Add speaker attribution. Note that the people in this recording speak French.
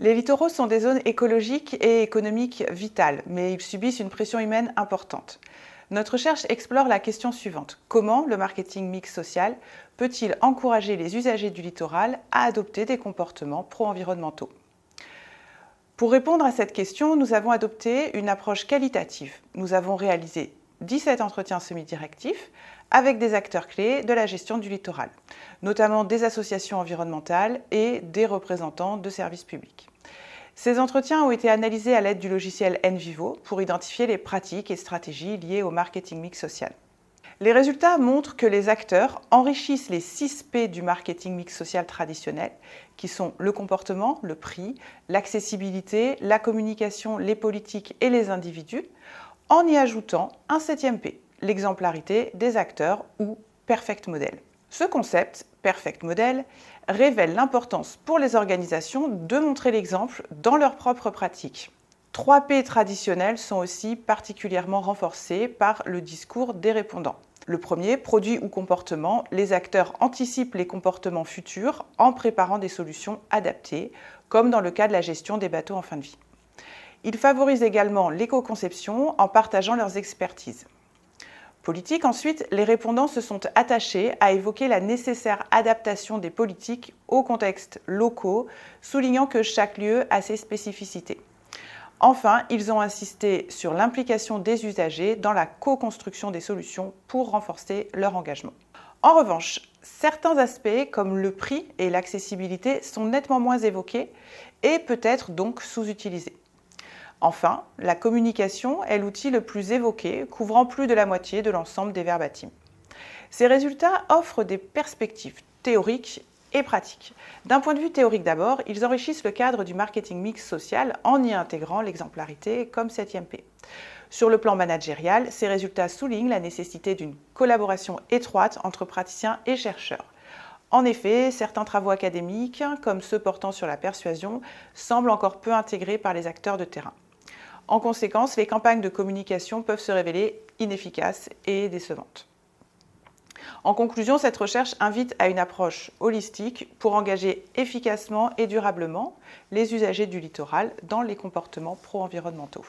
Speaker 1: Les littoraux sont des zones écologiques et économiques vitales, mais ils subissent une pression humaine importante. Notre recherche explore la question suivante. Comment le marketing mix social peut-il encourager les usagers du littoral à adopter des comportements pro-environnementaux ? Pour répondre à cette question, nous avons adopté une approche qualitative. Nous avons réalisé 17 entretiens semi-directifs avec des acteurs clés de la gestion du littoral, notamment des associations environnementales et des représentants de services publics. Ces entretiens ont été analysés à l'aide du logiciel NVivo pour identifier les pratiques et stratégies liées au marketing mix social. Les résultats montrent que les acteurs enrichissent les 6 P du marketing mix social traditionnel, qui sont le comportement, le prix, l'accessibilité, la communication, les politiques et les individus, en y ajoutant un 7e P, l'exemplarité des acteurs ou Perfect Model. Ce concept, Perfect Model, révèle l'importance pour les organisations de montrer l'exemple dans leurs propres pratiques. 3 P traditionnels sont aussi particulièrement renforcés par le discours des répondants. Le premier, produit ou comportement, les acteurs anticipent les comportements futurs en préparant des solutions adaptées, comme dans le cas de la gestion des bateaux en fin de vie. Ils favorisent également l'éco-conception en partageant leurs expertises. Politique, ensuite, les répondants se sont attachés à évoquer la nécessaire adaptation des politiques aux contextes locaux, soulignant que chaque lieu a ses spécificités. Enfin, ils ont insisté sur l'implication des usagers dans la co-construction des solutions pour renforcer leur engagement. En revanche, certains aspects comme le prix et l'accessibilité sont nettement moins évoqués et peut-être donc sous-utilisés. Enfin, la communication est l'outil le plus évoqué, couvrant plus de la moitié de l'ensemble des verbatims. Ces résultats offrent des perspectives théoriques et pratiques. D'un point de vue théorique d'abord, ils enrichissent le cadre du marketing mix social en y intégrant l'exemplarité comme 7e P. Sur le plan managérial, ces résultats soulignent la nécessité d'une collaboration étroite entre praticiens et chercheurs. En effet, certains travaux académiques, comme ceux portant sur la persuasion, semblent encore peu intégrés par les acteurs de terrain. En conséquence, les campagnes de communication peuvent se révéler inefficaces et décevantes. En conclusion, cette recherche invite à une approche holistique pour engager efficacement et durablement les usagers du littoral dans les comportements pro-environnementaux.